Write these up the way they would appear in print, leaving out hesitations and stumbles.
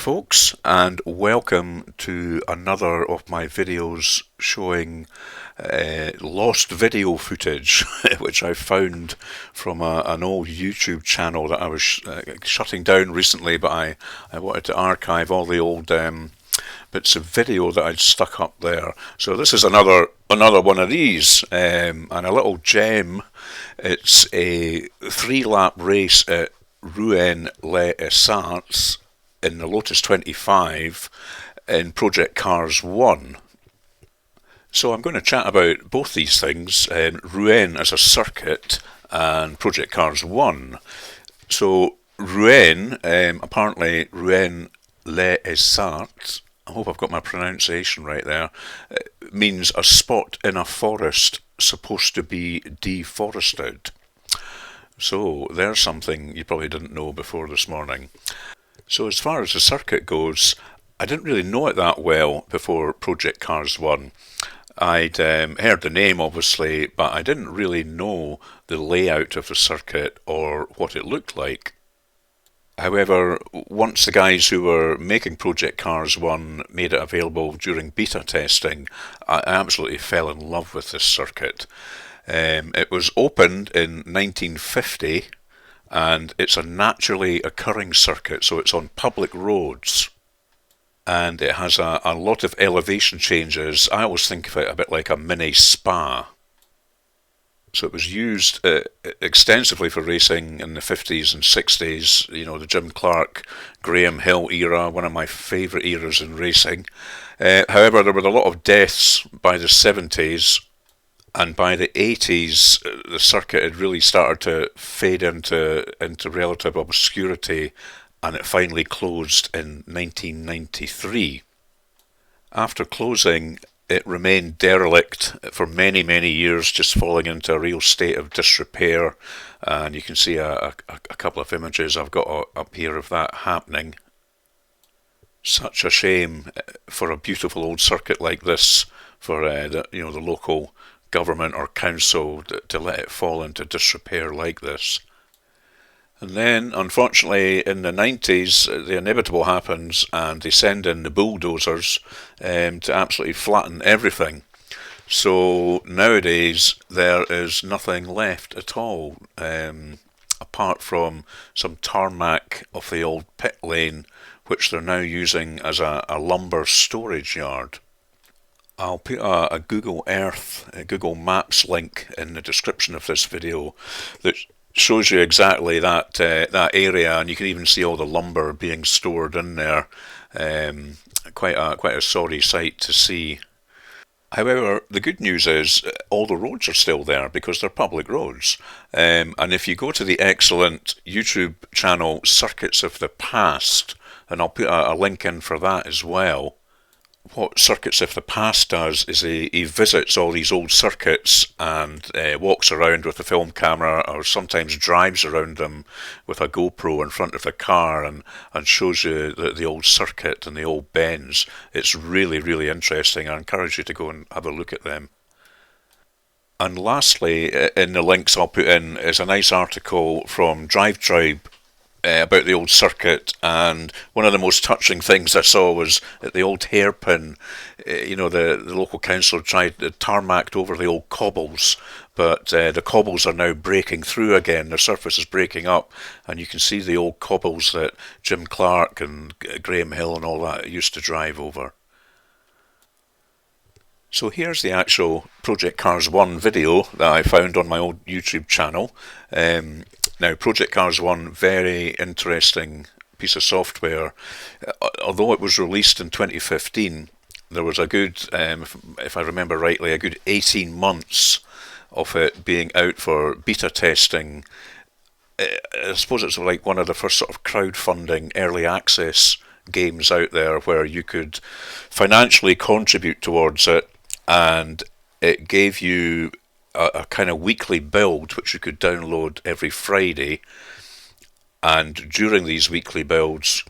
folks, and welcome to another of my videos showing lost video footage which I found from an old YouTube channel that I was shutting down recently, but I wanted to archive all the old bits of video that I'd stuck up there. So this is another one of these, and a little gem. It's a 3-lap race at Rouen Les Essarts in the Lotus 25 in Project CARS1. So I'm going to chat about both these things, Rouen as a circuit and Project CARS1. So Rouen, apparently Rouen Les Essarts, I hope I've got my pronunciation right there, means a spot in a forest supposed to be deforested. So there's something you probably didn't know before this morning. So as far as the circuit goes, I didn't really know it that well before Project CARS1. I'd heard the name obviously, but I didn't really know the layout of the circuit or what it looked like. However, once the guys who were making Project CARS1 made it available during beta testing, I absolutely fell in love with this circuit. It was opened in 1950, and it's a naturally occurring circuit, so it's on public roads. And it has a lot of elevation changes. I always think of it a bit like a mini spa. So it was used extensively for racing in the 50s and 60s, you know, the Jim Clark, Graham Hill era, one of my favourite eras in racing. However, there were a lot of deaths by the 70s, and by the 80s, the circuit had really started to fade into relative obscurity, and it finally closed in 1993. After closing, it remained derelict for many, many years, just falling into a real state of disrepair. And you can see a couple of images I've got up here of that happening. Such a shame for a beautiful old circuit like this, for the local government or council to let it fall into disrepair like this. And then, unfortunately, in the 90s, the inevitable happens, and they send in the bulldozers to absolutely flatten everything. So nowadays, there is nothing left at all, apart from some tarmac of the old pit lane, which they're now using as a lumber storage yard. I'll put a Google Earth, a Google Maps link in the description of this video that shows you exactly that area, and you can even see all the lumber being stored in there. Quite a sorry sight to see. However, the good news is all the roads are still there because they're public roads. And if you go to the excellent YouTube channel Circuits of the Past, and I'll put a link in for that as well, what Circuits of the Past does is he visits all these old circuits and walks around with a film camera, or sometimes drives around them with a GoPro in front of the car and shows you the old circuit and the old bends. It's really, really interesting. I encourage you to go and have a look at them. And lastly, in the links I'll put in is a nice article from DriveTribe about the old circuit, and one of the most touching things I saw was at the old hairpin. The local council tried tarmacked over the old cobbles, but the cobbles are now breaking through again. The surface is breaking up, and you can see the old cobbles that Jim Clark and Graham Hill and all that used to drive over. So here's the actual Project CARS1 video that I found on my old YouTube channel. Now, Project CARS1, very interesting piece of software. Although it was released in 2015, there was a good, if I remember rightly, a good 18 months of it being out for beta testing. I suppose it's like one of the first sort of crowdfunding early access games out there where you could financially contribute towards it, and it gave you a kind of weekly build which you could download every Friday, and during these weekly builds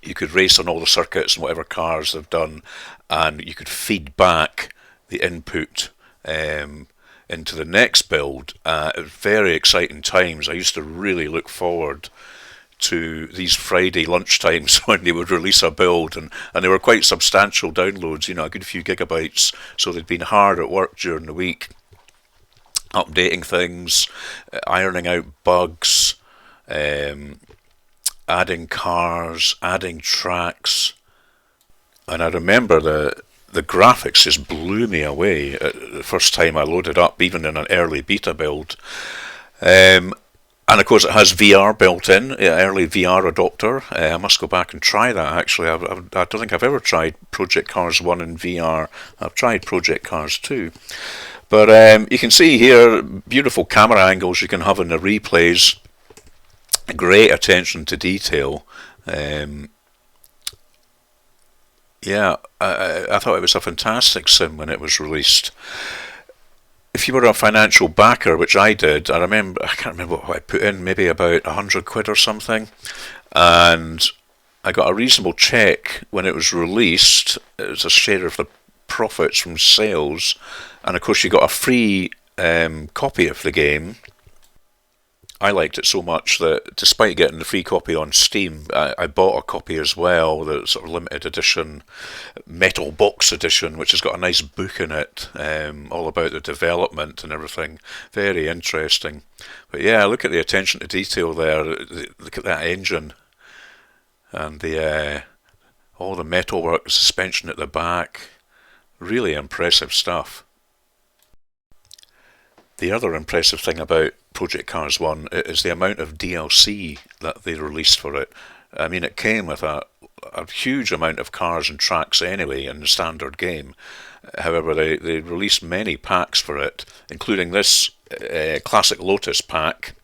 you could race on all the circuits and whatever cars they've done, and you could feed back the input into the next build. Very exciting times. I used to really look forward to these Friday lunchtimes when they would release a build, and they were quite substantial downloads, a good few gigabytes. So they'd been hard at work during the week, updating things, ironing out bugs, adding cars, adding tracks. And I remember the graphics just blew me away the first time I loaded up, even in an early beta build. And of course it has VR built in, early VR adopter. I must go back and try that actually. I don't think I've ever tried Project Cars 1 in VR. I've tried Project Cars 2. But you can see here beautiful camera angles you can have in the replays. Great attention to detail. Yeah, I thought it was a fantastic sim when it was released. If you were a financial backer, which I did, I can't remember what I put in, maybe about £100 or something, and I got a reasonable check when it was released. It was a share of the profits from sales, and of course you got a free copy of the game. I liked it so much that despite getting the free copy on Steam, I bought a copy as well, the sort of limited edition, metal box edition, which has got a nice book in it, all about the development and everything. Very interesting. But yeah, look at the attention to detail there. Look at that engine. And all the metalwork, the suspension at the back. Really impressive stuff. The other impressive thing about Project Cars 1 is the amount of DLC that they released for it. I mean, it came with a huge amount of cars and tracks anyway in the standard game. However, they released many packs for it, including this classic Lotus pack.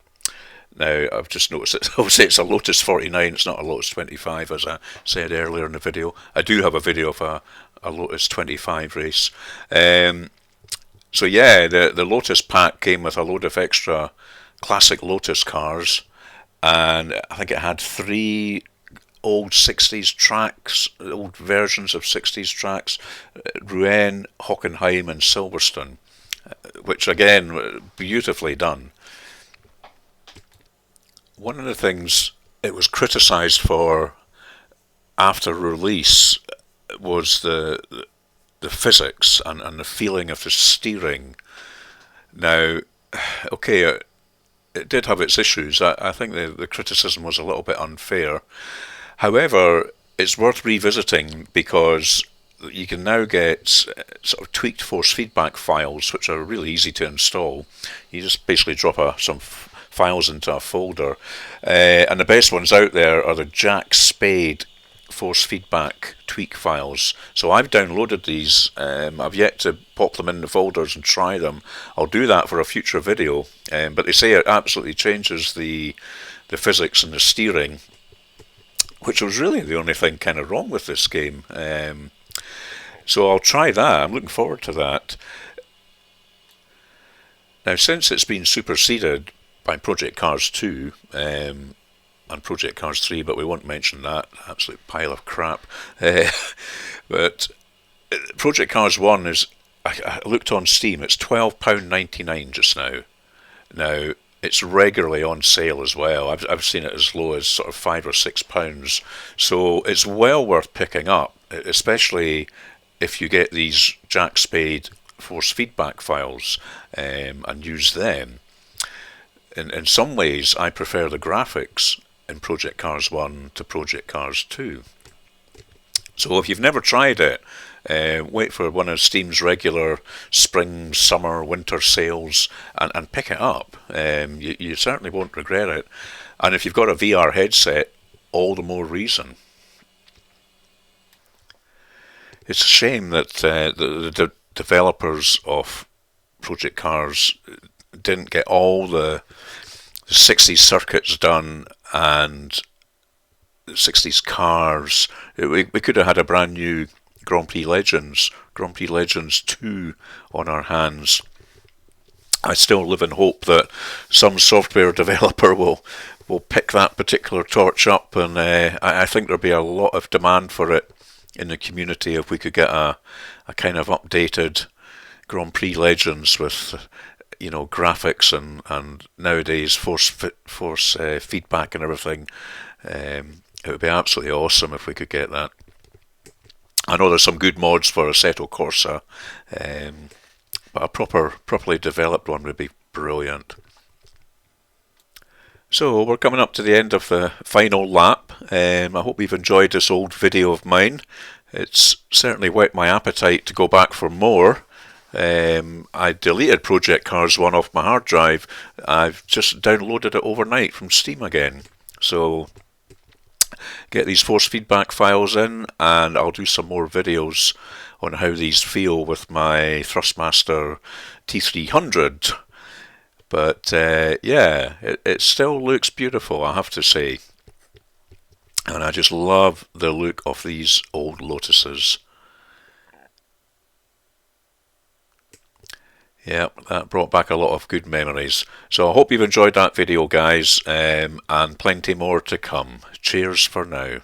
Now, I've just noticed that obviously it's a Lotus 49, it's not a Lotus 25, as I said earlier in the video. I do have a video of a Lotus 25 race. So yeah, the Lotus pack came with a load of extra classic Lotus cars, and I think it had 3 old 60s tracks, old versions of 60s tracks, Rouen, Hockenheim and Silverstone, which again, beautifully done. One of the things it was criticised for after release was the physics and the feeling of the steering. Now, okay, it did have its issues. I think the criticism was a little bit unfair. However, it's worth revisiting because you can now get sort of tweaked force feedback files, which are really easy to install. You just basically drop some files into a folder, and the best ones out there are the Jack Spade force feedback tweak files. So I've downloaded these. I've yet to pop them in the folders and try them. I'll do that for a future video, but they say it absolutely changes the physics and the steering, which was really the only thing kind of wrong with this game. So I'll try that. I'm looking forward to that. Now, since it's been superseded by Project Cars 2 and Project Cars 3, but we won't mention that, absolute pile of crap. But Project Cars 1 is, I looked on Steam, it's £12.99 just now. Now, it's regularly on sale as well. I've seen it as low as sort of £5 or £6. So it's well worth picking up, especially if you get these Jack Spade force feedback files and use them. In some ways, I prefer the graphics in Project Cars 1 to Project Cars 2. So if you've never tried it, wait for one of Steam's regular spring, summer, winter sales and pick it up. You certainly won't regret it. And if you've got a VR headset, all the more reason. It's a shame that the developers of Project Cars didn't get all the 60s circuits done and 60s cars. We could have had a brand new Grand Prix Legends 2 on our hands. I still live in hope that some software developer will pick that particular torch up, and I think there'll be a lot of demand for it in the community if we could get a kind of updated Grand Prix Legends with you know, graphics and nowadays force feedback and everything. It would be absolutely awesome if we could get that. I know there's some good mods for Assetto Corsa, but a properly developed one would be brilliant. So we're coming up to the end of the final lap. I hope you've enjoyed this old video of mine. It's certainly whet my appetite to go back for more. I deleted Project CARS1 off my hard drive. I've just downloaded it overnight from Steam again. So get these force feedback files in, and I'll do some more videos on how these feel with my Thrustmaster T300. But yeah, it still looks beautiful, I have to say. And I just love the look of these old Lotuses. Yeah, that brought back a lot of good memories. So I hope you've enjoyed that video, guys, and plenty more to come. Cheers for now.